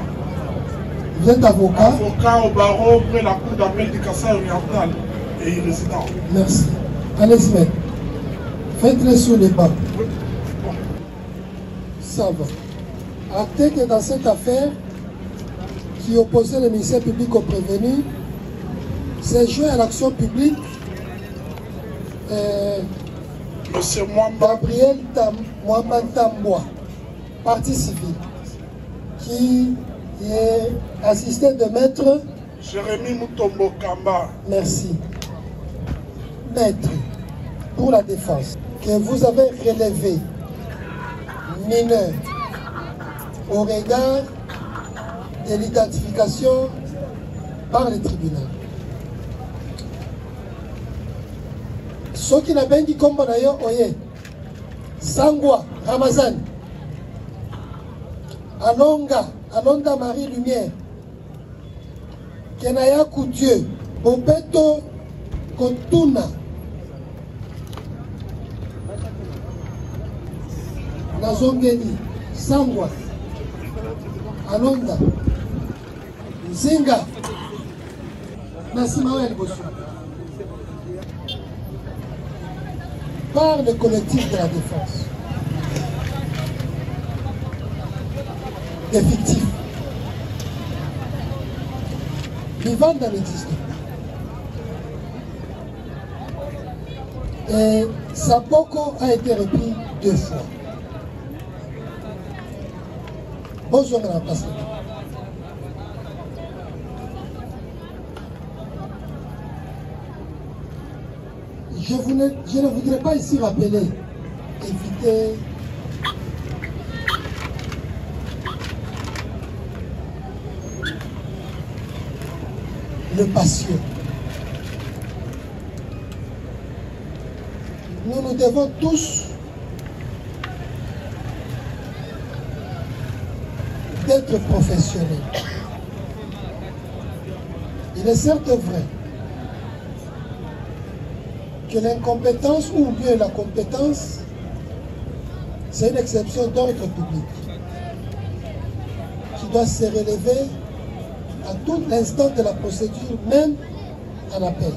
Vous êtes avocat? Avocat au barreau près la cour d'appel du Kassai oriental et résident. Merci. Allez-y, maître. Faites-le sur les bancs. Ça va. Actez que dans cette affaire qui opposait le ministère public au prévenu, c'est joué à l'action publique Monsieur Mwamba Gabriel Mwamba Tamboa, partie civile, qui est assisté de maître Jérémy Mutombo Kamba. Merci. Maître, pour la défense, que vous avez relevé mineur au regard de l'identification par le tribunal. Ce qui n'a pas dit comme d'ailleurs, oye, Sangwa, Ramazan, Alonga Marie Lumière, Kenaya Dieu, Bobeto Kotuna, Nazongeni, Sangwa, Alonda, Zinga, Nassimawe Liboso. Par le collectif de la défense. Des fictifs. Vivant dans le disque. Et Sapoko a été repris 2 fois. Bonjour, madame la pasteur. Je ne voudrais pas ici rappeler, éviter le patient. Nous devons tous d'être professionnels. Il est certes vrai que l'incompétence ou bien la compétence, c'est une exception d'ordre public qui doit se relever à tout l'instant de la procédure, même en appel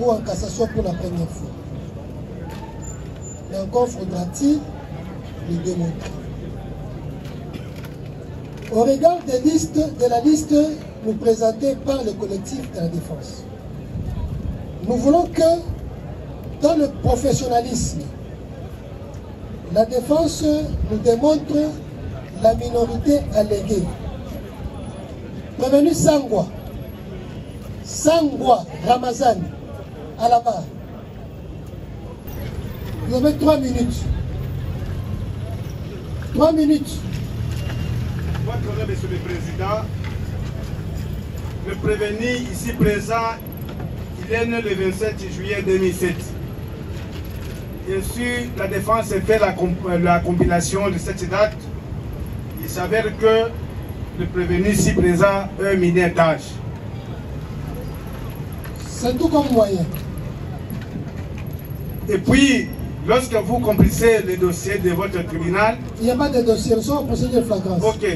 ou en cassation pour la première fois. Mais encore faudra-t-il le démontrer. Au regard de la liste nous présentée par le collectif de la défense, nous voulons que, dans le professionnalisme, la défense nous démontre la minorité alléguée. Prévenu Sangwa, Ramazan, à la barre. Vous avez 3 minutes. 3 minutes. Votre honneur, Monsieur le Président, le prévenu ici présent, il est né le 27 juillet 2007. Et sur la défense a fait la compilation de cette date, il s'avère que le prévenu ici présent est un mineur d'âge. C'est tout comme moyen. Et puis, lorsque vous complissez le dossier de votre tribunal... Il n'y a pas de dossier, nous sommes en procédure de flagrance. Ok.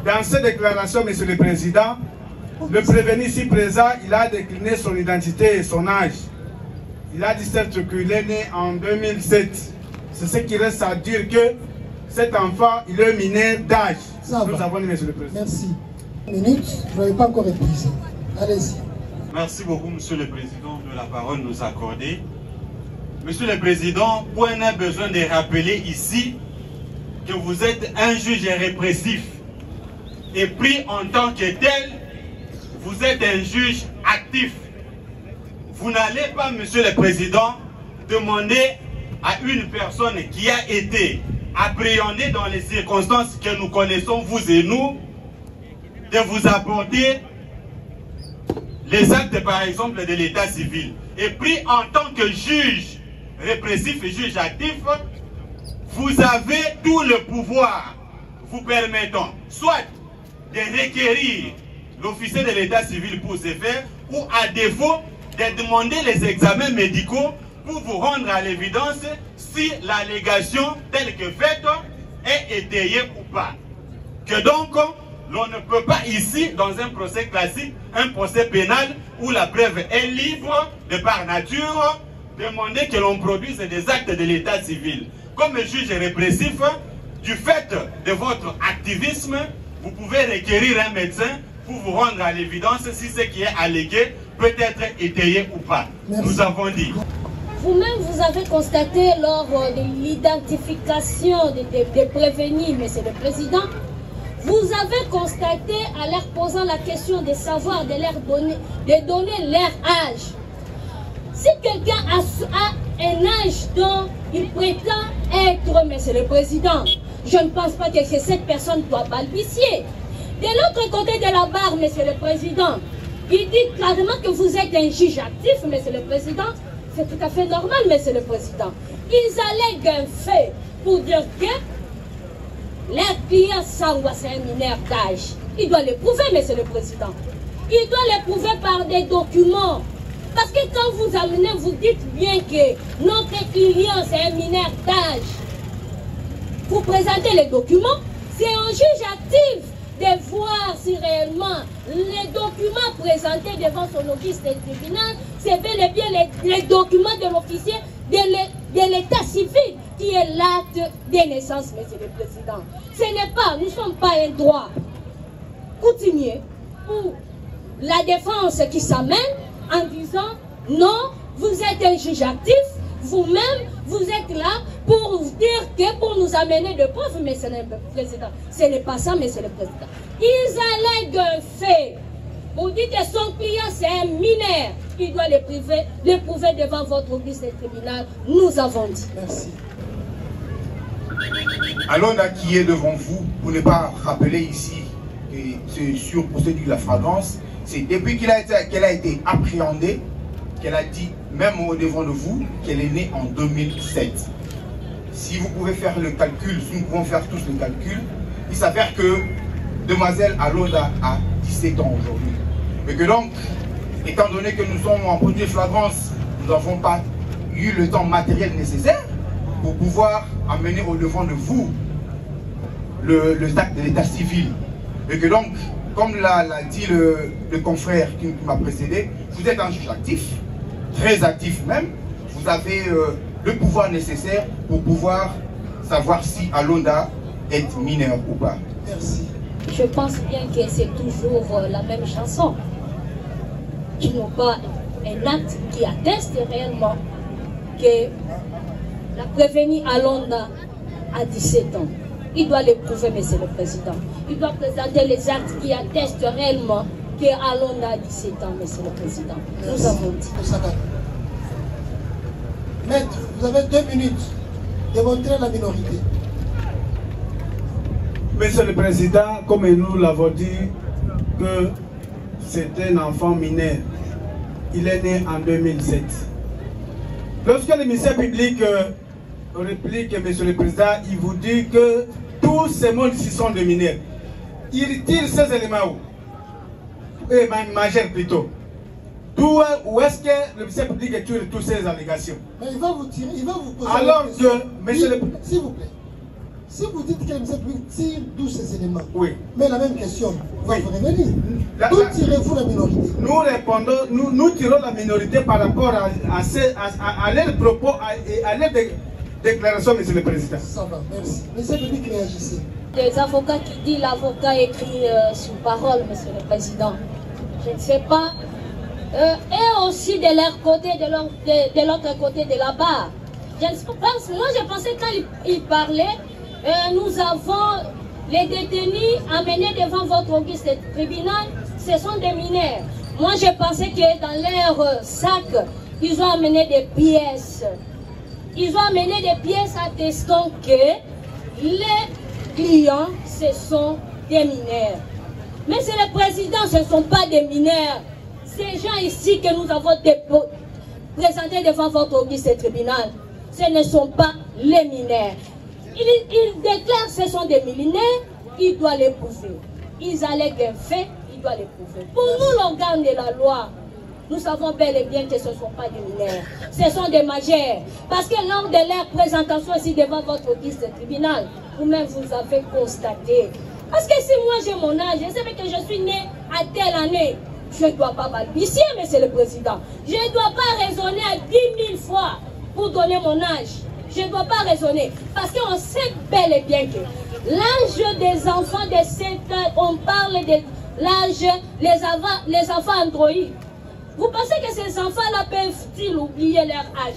Dans cette déclaration, Monsieur le Président, le prévenu ici présent, il a décliné son identité et son âge. Il a dit certes qu'il est né en 2007. C'est ce qui reste à dire que cet enfant, il est mineur d'âge. Nous avons dit, Monsieur le Président. Merci. Une minute, je n'avais pas encore épuisé. Allez-y. Merci beaucoup, Monsieur le Président, de la parole nous accorder. Monsieur le Président, point n'a besoin de rappeler ici que vous êtes un juge répressif. Et pris en tant que tel, vous êtes un juge actif. Vous n'allez pas, Monsieur le Président, demander à une personne qui a été appréhendée dans les circonstances que nous connaissons, vous et nous, de vous apporter les actes, par exemple, de l'état civil. Et pris en tant que juge répressif et juge actif, vous avez tout le pouvoir vous permettant soit de requérir l'officier de l'état civil pour ce faire, ou à défaut de demander les examens médicaux pour vous rendre à l'évidence si l'allégation telle que faite est étayée ou pas. Que donc, l'on ne peut pas ici, dans un procès classique, un procès pénal où la preuve est libre de par nature, demander que l'on produise des actes de l'état civil. Comme juge répressif, du fait de votre activisme, vous pouvez requérir un médecin pour vous rendre à l'évidence si ce qui est allégué peut être étayé ou pas. Merci. Nous avons dit. Vous-même, vous avez constaté lors de l'identification des prévenus, Monsieur le Président, vous avez constaté à leur posant la question de savoir, de donner leur âge. Si quelqu'un a un âge dont il prétend être, Monsieur le Président, je ne pense pas que cette personne doit balbutier. De l'autre côté de la barre, Monsieur le Président, il dit clairement que vous êtes un juge actif, Monsieur le Président. C'est tout à fait normal, Monsieur le Président. Ils allèguent un fait pour dire que leur client Sangwa, c'est un mineur d'âge. Il doit le prouver, Monsieur le Président. il doit les prouver par des documents. Parce que quand vous amenez, vous dites bien que notre client, c'est un mineur d'âge. Vous présentez les documents, c'est un juge actif de voir si réellement les documents présentés devant son office de tribunal, c'est bel et bien les documents de l'officier de l'état civil qui est l'acte de naissance, monsieur le Président. Ce n'est pas, nous ne sommes pas un droit coutumier ou la défense qui s'amène en disant non, vous êtes un juge actif, vous-même, vous êtes là pour dire que pour nous amener de preuves, monsieur le Président. Ce n'est pas ça, monsieur le Président. Ils allèguent un fait. Vous dites que son client, c'est un mineur. Il doit le prouver devant votre office de tribunal. Nous avons dit. Merci. Alonda qui est devant vous, pour ne pas rappeler ici que c'est sur procédure de la flagrance, c'est depuis qu'elle a été appréhendée, qu'elle a dit, même au devant de vous, qu'elle est née en 2007. Si vous pouvez faire le calcul, si nous pouvons faire tous le calcul, il s'avère que demoiselle Alonda a 17 ans aujourd'hui. Et que donc, étant donné que nous sommes en procédure de flagrance, nous n'avons pas eu le temps matériel nécessaire pour pouvoir amener au devant de vous le acte de l'état civil. Et que donc, comme l'a dit le confrère qui m'a précédé, vous êtes un juge actif, très actif même. Vous avez le pouvoir nécessaire pour pouvoir savoir si Alonda est mineure ou pas. Merci. Je pense bien que c'est toujours la même chanson. Qui n'ont pas un acte qui atteste réellement que la prévenue Alonda a 17 ans. Il doit le prouver, monsieur le Président. Il doit présenter les actes qui attestent réellement que Alonda a 17 ans, monsieur le Président. Nous avons dit. Maître, vous avez 2 minutes. Démontrer la minorité. Monsieur le Président, comme nous l'avons dit, que c'est un enfant mineur. Il est né en 2007. Lorsque le ministère public réplique, Monsieur le Président, il vous dit que tous ces mondes ici sont des mineurs. Il tire ces éléments où? Et majeur plutôt. Où est-ce que le ministère public tire toutes ces allégations? Mais il va vous tirer, il va vous poser. Alors que, Monsieur le Président, s'il vous plaît. Si vous dites que le ministère public tire tous ces éléments, oui. Mais la même question va vous revenir. D'où tirez-vous la minorité? Nous répondons, nous tirons la minorité par rapport à leurs propos et à leurs déclarations, Monsieur le Président. Ça va, merci. Le ministère public réagissez. Des avocats qui disent l'avocat écrit sur parole, Monsieur le Président. Je ne sais pas. Et aussi de leur côté, de l'autre côté de la barre. Je ne sais pas. Moi, je pensais quand il parlait. Nous avons les détenus amenés devant votre office de tribunal, ce sont des mineurs. Moi, je pensais que dans leur sac, ils ont amené des pièces. Ils ont amené des pièces attestant que les clients, ce sont des mineurs. Mais c'est le Président, ce ne sont pas des mineurs. Ces gens ici que nous avons présentés devant votre office de tribunal, ce ne sont pas les mineurs. Il déclare que ce sont des mineurs, il doit les prouver. Ils allèguent un fait, il doit les prouver. Pour nous, l'organe de la loi, nous savons bel et bien que ce ne sont pas des mineurs, ce sont des majeurs. Parce que lors de leur présentation ici devant votre office de tribunal, vous-même vous avez constaté. Parce que si moi j'ai mon âge, je sais que je suis né à telle année, je ne dois pas balbutier, monsieur le Président. Je ne dois pas raisonner à 10 000 fois pour donner mon âge. Je ne dois pas raisonner. Parce qu'on sait bel et bien que l'âge des enfants de 7 ans, on parle de l'âge, les enfants Android. Vous pensez que ces enfants-là peuvent-ils oublier leur âge?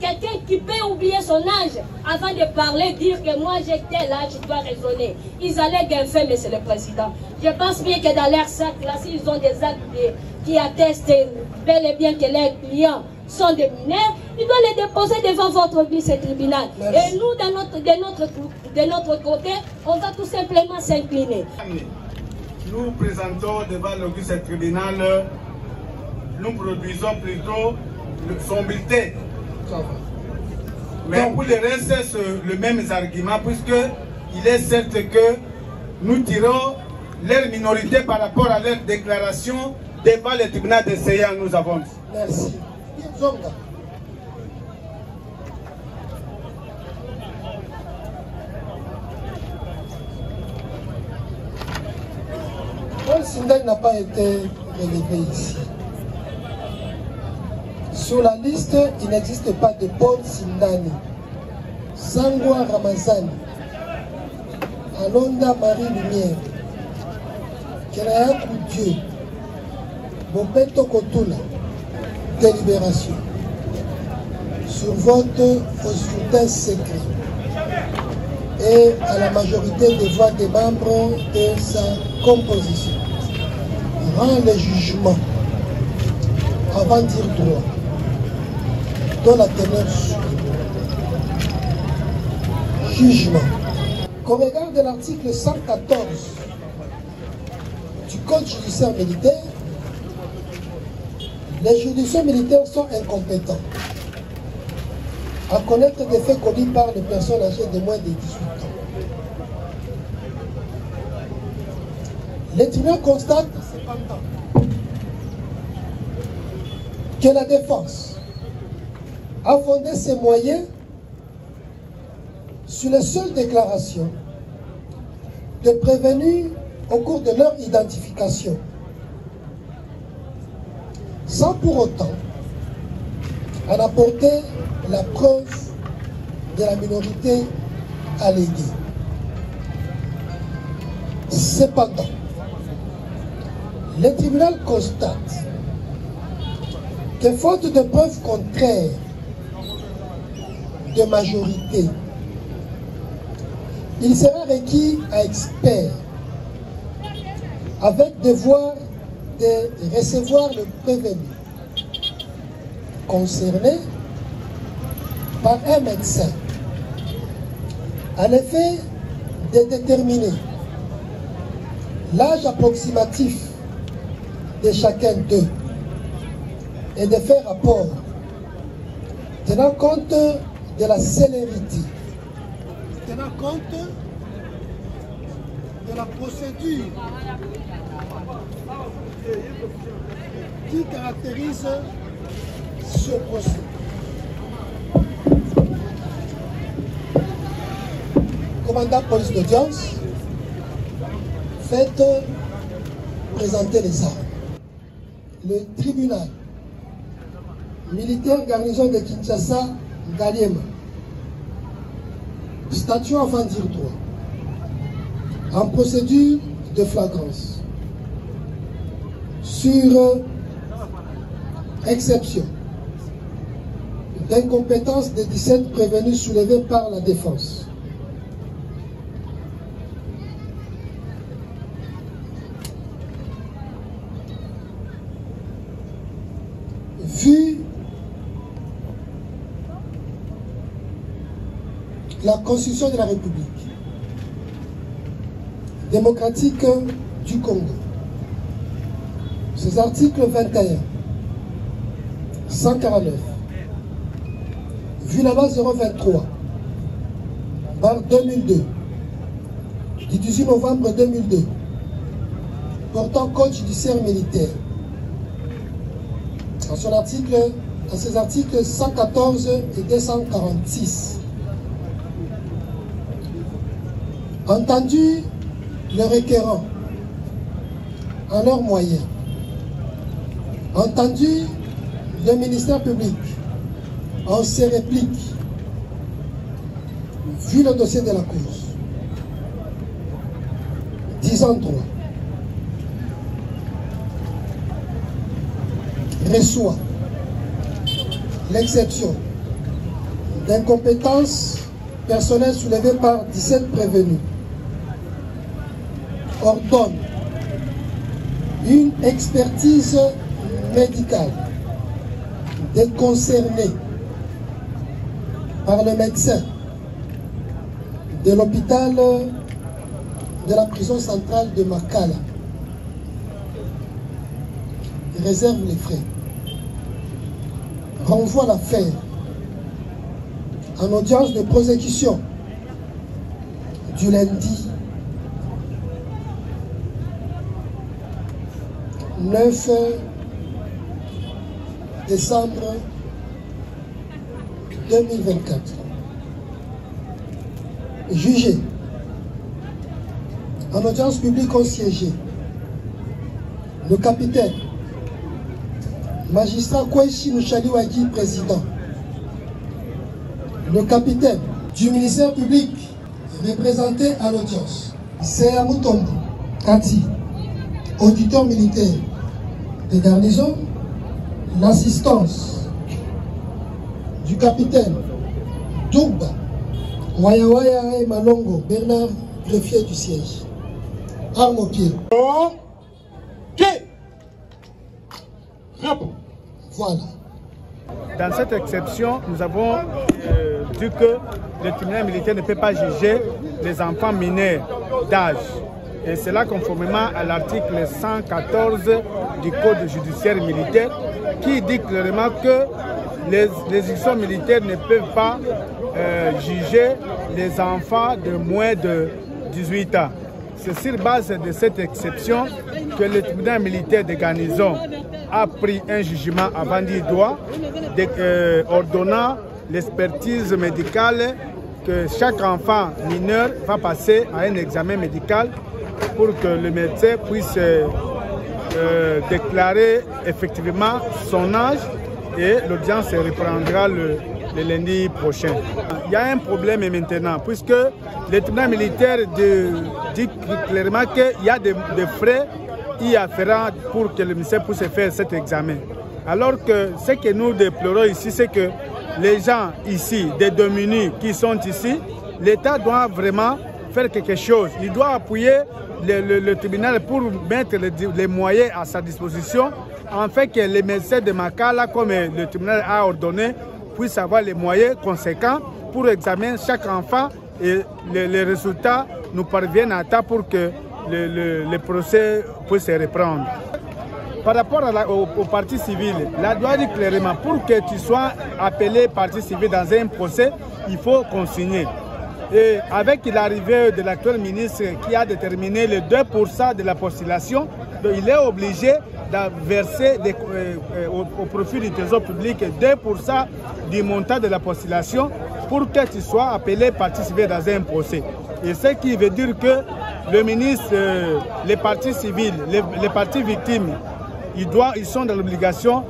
Quelqu'un qui peut oublier son âge avant de parler, dire que moi j'ai tel âge, je dois raisonner. Ils allèguent un fait, monsieur le Président. Je pense bien que dans leur sac, là, s'ils ont des actes qui attestent bel et bien que leurs clients sont des mineurs, ils doivent les déposer devant votre vice-tribunal. Et nous, de notre côté, on va tout simplement s'incliner. Nous présentons devant le vice-tribunal, nous produisons plutôt son bulletin. Mais pour le reste, c'est le même argument, puisque il est certain que nous tirons leur minorité par rapport à leur déclaration devant le tribunal de Seyhan. Nous avons. Merci. Zonga. Paul Sindani n'a pas été relevé ici. Sur la liste, il n'existe pas de Paul Sindani. Sangwa Ramazani, Alonda Marie Lumière, Kenaya Dieu, Bobeto Kotula, délibération. Sur vote au scrutin secret et à la majorité des voix des membres de sa composition. Rend le jugement avant dire droit dans la teneur suivante. Jugement. Qu'au regard de l'article 114 du Code judiciaire militaire, les juridictions militaires sont incompétents à connaître des faits commis par les personnes âgées de moins de 18 ans. Les tribunaux constatent cependant que la défense a fondé ses moyens sur les seules déclarations de prévenus au cours de leur identification, sans pour autant en apporter la preuve de la minorité alléguée. Cependant, le tribunal constate que faute de preuves contraires de majorité, il sera requis à expert avec devoir de recevoir le prévenu concerné par un médecin à l'effet de déterminer l'âge approximatif de chacun d'eux et de faire rapport tenant compte de la célérité, tenant compte de la procédure qui caractérise ce procès. Commandant police d'audience, faites présenter les armes. Le tribunal militaire garnison de Kinshasa, Ngaliema, statut avant dire droit, en procédure de flagrance, sur exception d'incompétence des 17 prévenus soulevés par la défense. Vu la Constitution de la République démocratique du Congo, ses articles 21, 149, vu la loi 023, par 2002, du 18 novembre 2002, portant code judiciaire militaire, en ses articles 114 et 246. Entendu le requérant en leurs moyens, entendu le ministère public en ses répliques, vu le dossier de la cause, disant droit, reçoit l'exception d'incompétence personnelle soulevée par 17 prévenus, ordonne une expertise médicale des concernés par le médecin de l'hôpital de la prison centrale de Makala, réserve les frais, renvoie l'affaire en audience de prosécution du lundi 9 décembre 2024. Jugé. En audience publique ont siégé le capitaine, magistrat Kweshi Mouchaliwagi, président, le capitaine du ministère public représenté à l'audience, Sea Mutombo Kati, auditeur militaire de garnison, l'assistance du capitaine Dougba Wayawaya et Malongo Bernard, greffier du siège. Arme au pied. Voilà. Dans cette exception, nous avons dit que le tribunal militaire ne peut pas juger les enfants mineurs d'âge. Et cela conformément à l'article 114 du Code judiciaire militaire qui dit clairement que les juridictions militaires ne peuvent pas juger les enfants de moins de 18 ans. C'est sur base de cette exception que le tribunal militaire de garnison a pris un jugement avant d'y droit, ordonnant l'expertise médicale que chaque enfant mineur va passer à un examen médical pour que le médecin puisse déclarer effectivement son âge et l'audience reprendra le lundi prochain. Il y a un problème maintenant puisque le tribunal militaire dit clairement qu'il y a des frais y afférents pour que le ministère puisse faire cet examen. Alors que ce que nous déplorons ici, c'est que les gens ici, des démunis qui sont ici, l'État doit vraiment faire quelque chose. Il doit appuyer le tribunal pour mettre les moyens à sa disposition, afin que les médecins de Makala, comme le tribunal a ordonné, puissent avoir les moyens conséquents pour examiner chaque enfant et les résultats nous parviennent à temps pour que le procès puisse se reprendre. Par rapport au parti civil, la loi dit clairement pour que tu sois appelé parti civil dans un procès, il faut consigner. Et avec l'arrivée de l'actuel ministre qui a déterminé le 2% de la postulation, il est obligé de verser au profit du trésor public 2% du montant de la postulation pour que tu sois appelé partie civile dans un procès. Et ce qui veut dire que le ministre, les partis civils, les partis victimes, ils sont dans l'obligation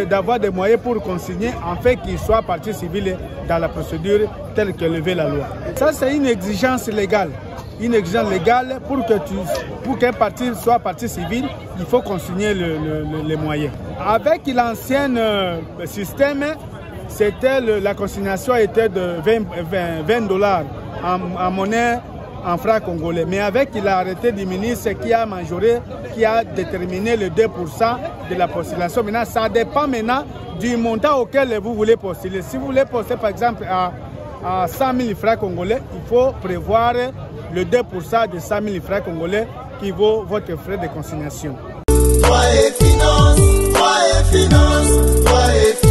d'avoir des moyens pour consigner afin qu'ils soient partie civile dans la procédure telle que levée la loi. Ça, c'est une exigence légale. Une exigence légale pour qu'un parti soit partie civile, il faut consigner les moyens. Avec l'ancien système, la consignation était de 20 $ en monnaie en francs congolais. Mais avec l'arrêté du ministre qui a majoré, qui a déterminé le 2% de la postulation, maintenant, ça dépend maintenant du montant auquel vous voulez postuler. Si vous voulez postuler par exemple à 100 000 francs congolais, il faut prévoir le 2% de 100 000 francs congolais qui vaut votre frais de consignation. Toi et finance, toi et finance, toi et finance.